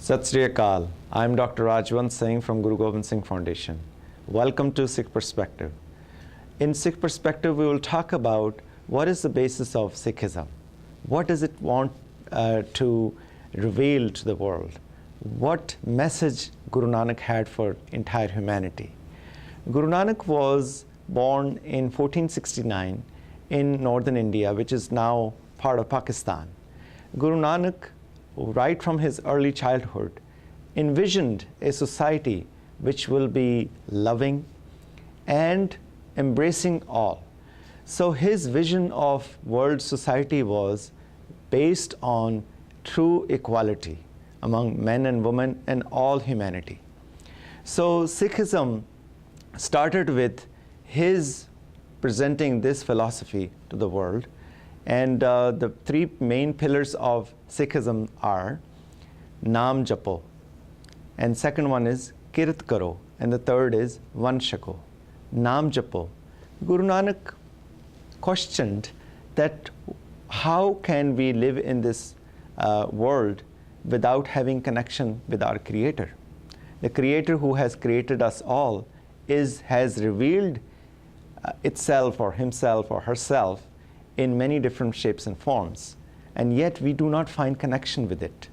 Sat Sri Akal. I'm Dr. Rajwant Singh from Guru Gobind Singh Foundation. Welcome to Sikh Perspective. In Sikh Perspective, we will talk about what is the basis of Sikhism. What does it want to reveal to the world? What message Guru Nanak had for entire humanity? Guru Nanak was born in 1469 in northern India, which is now part of Pakistan. Guru Nanak, right from his early childhood, envisioned a society which will be loving and embracing all. So his vision of world society was based on true equality among men and women and all humanity. So Sikhism started with his presenting this philosophy to the world. And the three main pillars of Sikhism are Naam Japo, and second one is Kirat Karo, and the third is Vanshako. Naam Japo. Guru Nanak questioned that how can we live in this world without having connection with our Creator? The Creator who has created us all has revealed itself or himself or herself in many different shapes and forms, and yet we do not find connection with it.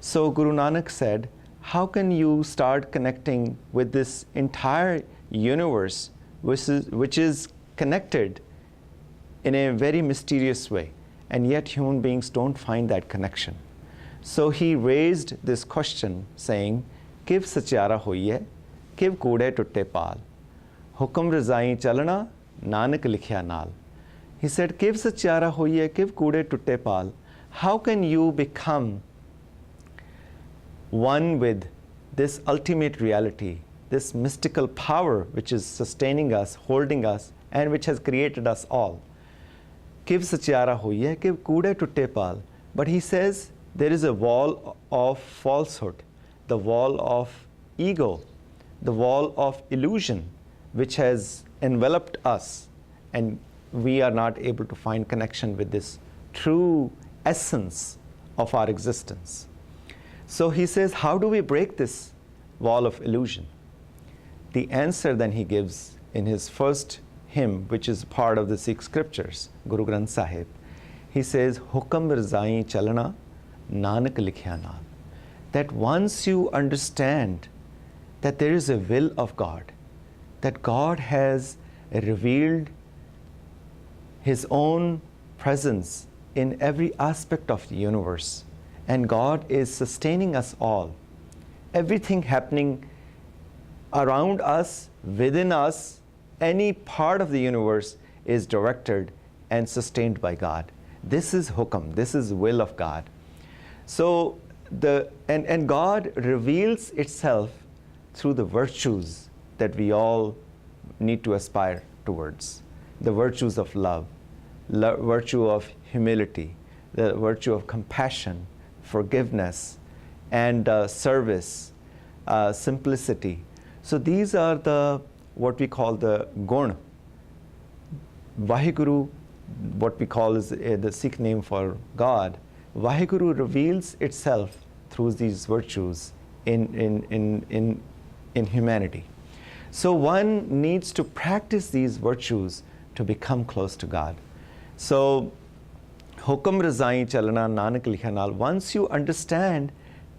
So Guru Nanak said, how can you start connecting with this entire universe which is connected in a very mysterious way, and yet human beings don't find that connection? So he raised this question saying, Kiv sachiara hoiye, kiv koode tutte paal, hukum razai chalana, Nanak likhya naal. He said, Kiv sachiara hoiye, kiv koode tutte paal. How can you become one with this ultimate reality, this mystical power which is sustaining us, holding us, and which has created us all? Kiv sachiara hoiye, kiv koode tutte paal. But he says there is a wall of falsehood, the wall of ego, the wall of illusion which has enveloped us, and we are not able to find connection with this true essence of our existence. So he says, how do we break this wall of illusion? The answer then he gives in his first hymn, which is part of the Sikh scriptures, Guru Granth Sahib. He says, Hukam Rizai Chalana, Nanak Likhya Naal. That once you understand that there is a will of God, that God has revealed His own presence in every aspect of the universe, and God is sustaining us all. Everything happening around us, within us, any part of the universe is directed and sustained by God. This is hukam, this is will of God. So and God reveals itself through the virtues that we all need to aspire towards. The virtues of love, virtue of humility, the virtue of compassion, forgiveness, and service, simplicity. So these are what we call the gun. Vaheguru, what we call is the Sikh name for God. Vaheguru reveals itself through these virtues in humanity. So one needs to practice these virtues to become close to God. So, Hukum Razai Chalana Nanak Likhya Naal. Once you understand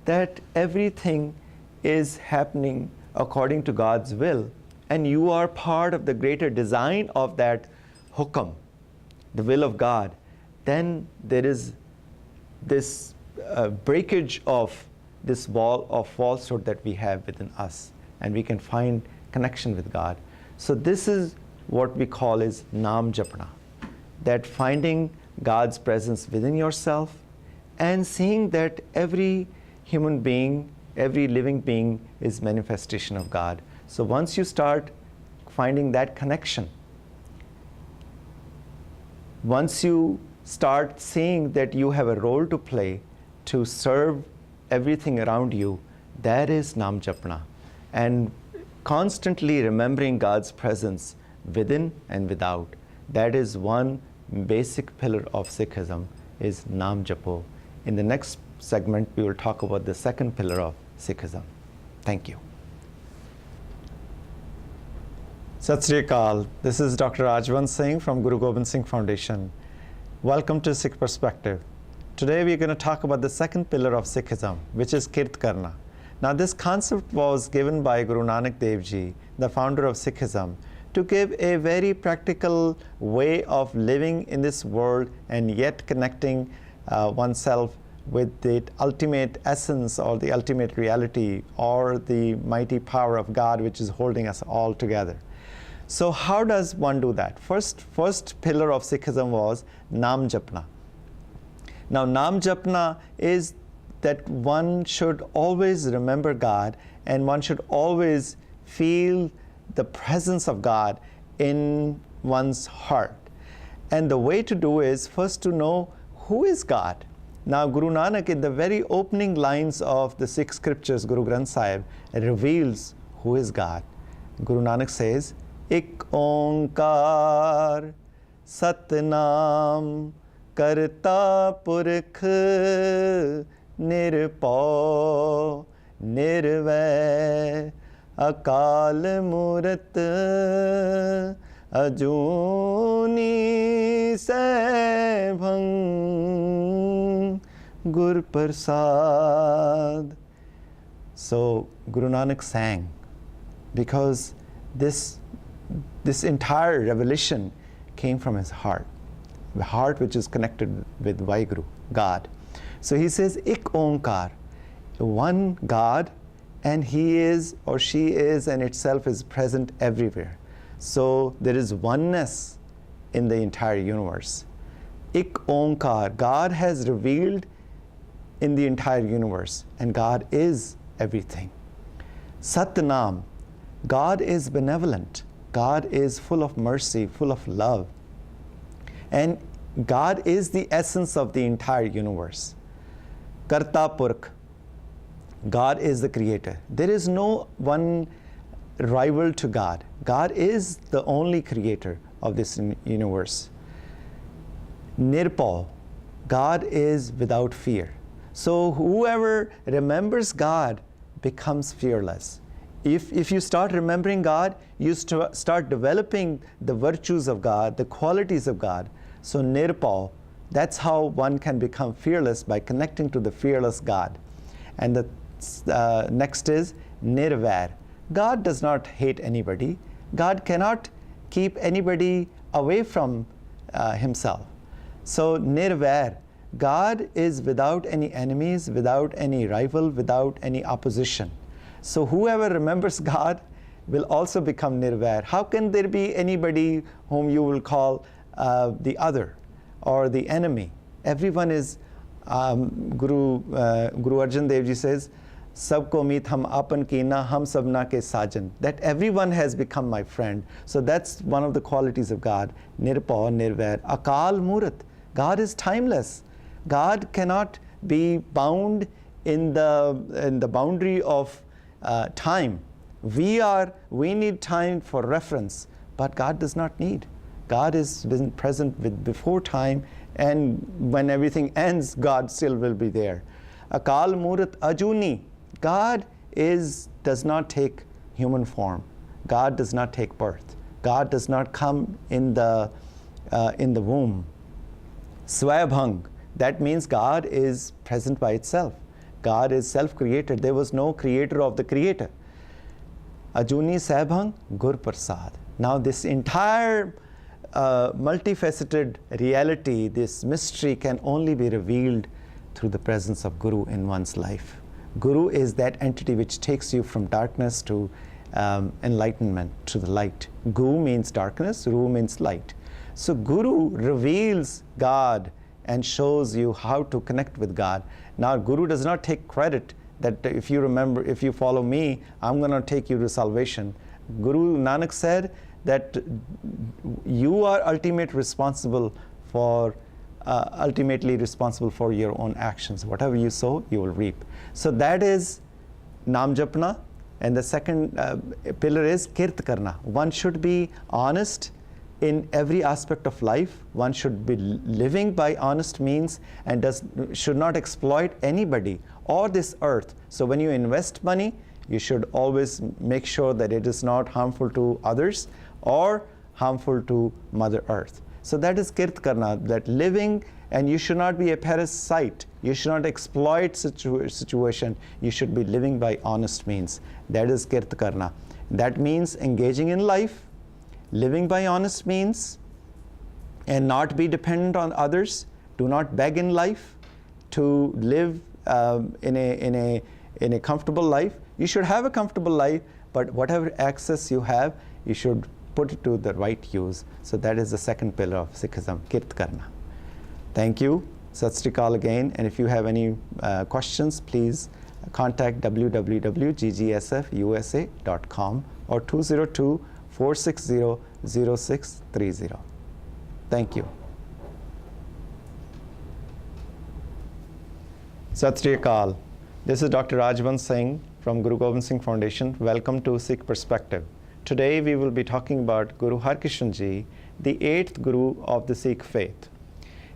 that everything is happening according to God's will, and you are part of the greater design of that hukam, the will of God, then there is this breakage of this wall of falsehood that we have within us, and we can find connection with God. So this is what we call is Naam Japna. That finding God's presence within yourself and seeing that every human being, every living being is manifestation of God. So once you start finding that connection, once you start seeing that you have a role to play to serve everything around you, that is Naam Japna. And constantly remembering God's presence within and without, that is one basic pillar of Sikhism, is Naam Japo. In the next segment, we will talk about the second pillar of Sikhism. Thank you. Sat Sri Akal. This is Dr. Rajwant Singh from Guru Gobind Singh Foundation. Welcome to Sikh Perspective. Today we're going to talk about the second pillar of Sikhism, which is Kirt Karna. Now this concept was given by Guru Nanak Dev Ji, the founder of Sikhism, to give a very practical way of living in this world and yet connecting oneself with the ultimate essence or the ultimate reality or the mighty power of God which is holding us all together. So how does one do that? First pillar of Sikhism was Nam Japna. Now Nam Japna is that one should always remember God and one should always feel the presence of God in one's heart. And the way to do is first to know who is God. Now Guru Nanak, in the very opening lines of the Sikh scriptures, Guru Granth Sahib, reveals who is God. Guru Nanak says, Ik Onkar Satnam Karta Purkh Nirpau Nirvai Akal Murat Ajuni Saibhang Gur Prasad. So Guru Nanak sang because this entire revelation came from his heart, the heart which is connected with Vaheguru, God. So he says, Ik Onkar, one God, and he is or she is and itself is present everywhere. So there is oneness in the entire universe. Ik Onkar, God has revealed in the entire universe, and God is everything. Satnam, God is benevolent. God is full of mercy, full of love. And God is the essence of the entire universe. Karta Purkh, God is the creator. There is no one rival to God. God is the only creator of this universe. Nirpau, God is without fear. So whoever remembers God becomes fearless. If you start remembering God, you start developing the virtues of God, the qualities of God. So Nirpau, that's how one can become fearless, by connecting to the fearless God. And the next is Nirvair. God does not hate anybody. God cannot keep anybody away from himself. So Nirvair, God is without any enemies, without any rival, without any opposition. So whoever remembers God will also become Nirvair. How can there be anybody whom you will call the other or the enemy? Everyone is, Guru Arjan Dev Ji says, Sabko meet hum apan kina, hum sabna ke sajan. That everyone has become my friend. So that's one of the qualities of God. Nirpau, Nirvair. Akal Murat. God is timeless. God cannot be bound in the boundary of time. We need time for reference, but God does not need. God is been present with before time, and when everything ends, God still will be there. Akal Murat Ajuni. God does not take human form. God does not take birth. God does not come in the womb. Swayabhang. That means God is present by itself. God is self-created. There was no creator of the creator. Ajuni Saibhang Gur Prasad. Now this entire multifaceted reality, this mystery can only be revealed through the presence of Guru in one's life. Guru is that entity which takes you from darkness to enlightenment, to the light. Gu means darkness, Ru means light. So Guru reveals God and shows you how to connect with God. Now Guru does not take credit that if you follow me, I'm going to take you to salvation. Guru Nanak said that you are ultimately responsible for your own actions. Whatever you sow, you will reap. So that is Nam Japna. And the second pillar is Kirt Karna. One should be honest in every aspect of life. One should be living by honest means and should not exploit anybody or this earth. So when you invest money, you should always make sure that it is not harmful to others or harmful to Mother Earth. So that is kirt karna, that living, and you should not be a parasite. You should not exploit situation. You should be living by honest means. That is kirt karna. That means engaging in life, living by honest means, and not be dependent on others. Do not beg in life to live in a comfortable life. You should have a comfortable life, but whatever access you have, you should put it to the right use. So that is the second pillar of Sikhism, kirt karna. Thank you. Sat Sri Akal again. And if you have any questions, please contact www.ggsfusa.com or 202-460-0630. Thank you. Sat Sri Akal. This is Dr. Rajwant Singh from Guru Gobind Singh Foundation. Welcome to Sikh Perspective. Today we will be talking about Guru Har Krishan Ji, the 8th Guru of the Sikh faith.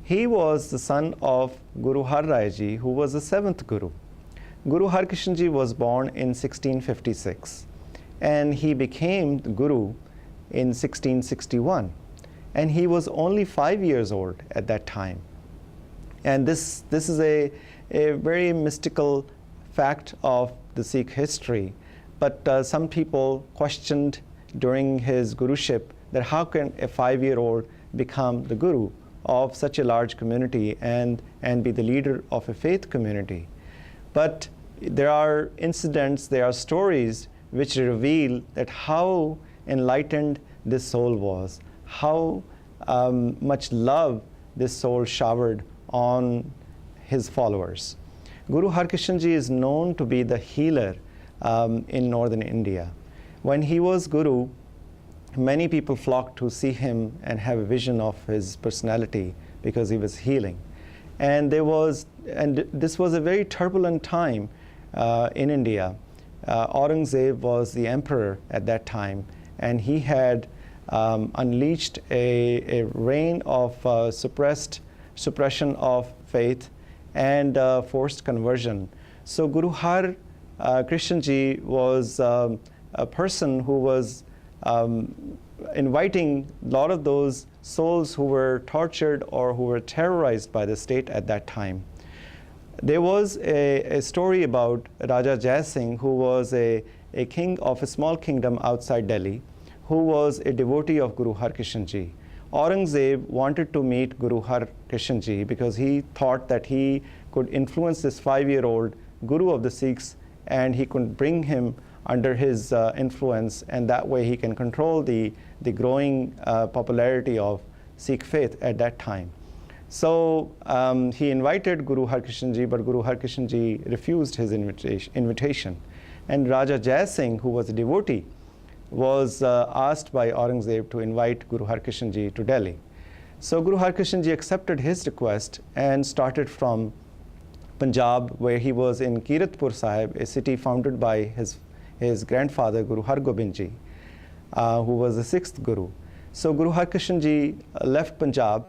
He was the son of Guru Har Rai Ji, who was the 7th Guru. Guru Har Krishan Ji was born in 1656, and he became the Guru in 1661. And he was only 5 years old at that time. And this is a very mystical fact of the Sikh history. But some people questioned during his guruship that how can a 5-year-old become the Guru of such a large community and be the leader of a faith community. But there are incidents, there are stories which reveal that how enlightened this soul was, how much love this soul showered on his followers. Guru Har Krishan Ji is known to be the healer in northern India. When he was Guru, many people flocked to see him and have a vision of his personality because he was healing. And this was a very turbulent time in India. Aurangzeb was the emperor at that time, and he had unleashed a reign of suppression of faith and forced conversion. So Guru Har Krishan Ji was a person who was inviting a lot of those souls who were tortured or who were terrorized by the state at that time. There was a story about Raja Jai Singh, who was a king of a small kingdom outside Delhi, who was a devotee of Guru Har Krishan Ji. Aurangzeb wanted to meet Guru Har Krishan Ji because he thought that he could influence this 5-year-old Guru of the Sikhs, and he could bring him under his influence, and that way he can control the growing popularity of Sikh faith at that time. So he invited Guru Har Krishan Ji, but Guru Har Krishan Ji refused his invitation. And Raja Jai Singh, who was a devotee, was asked by Aurangzeb to invite Guru Har Krishan Ji to Delhi. So Guru Har Krishan Ji accepted his request and started from Punjab, where he was in Kiratpur Sahib, a city founded by his grandfather Guru Har Gobind Ji, who was the 6th Guru. So Guru Har Krishan Ji left Punjab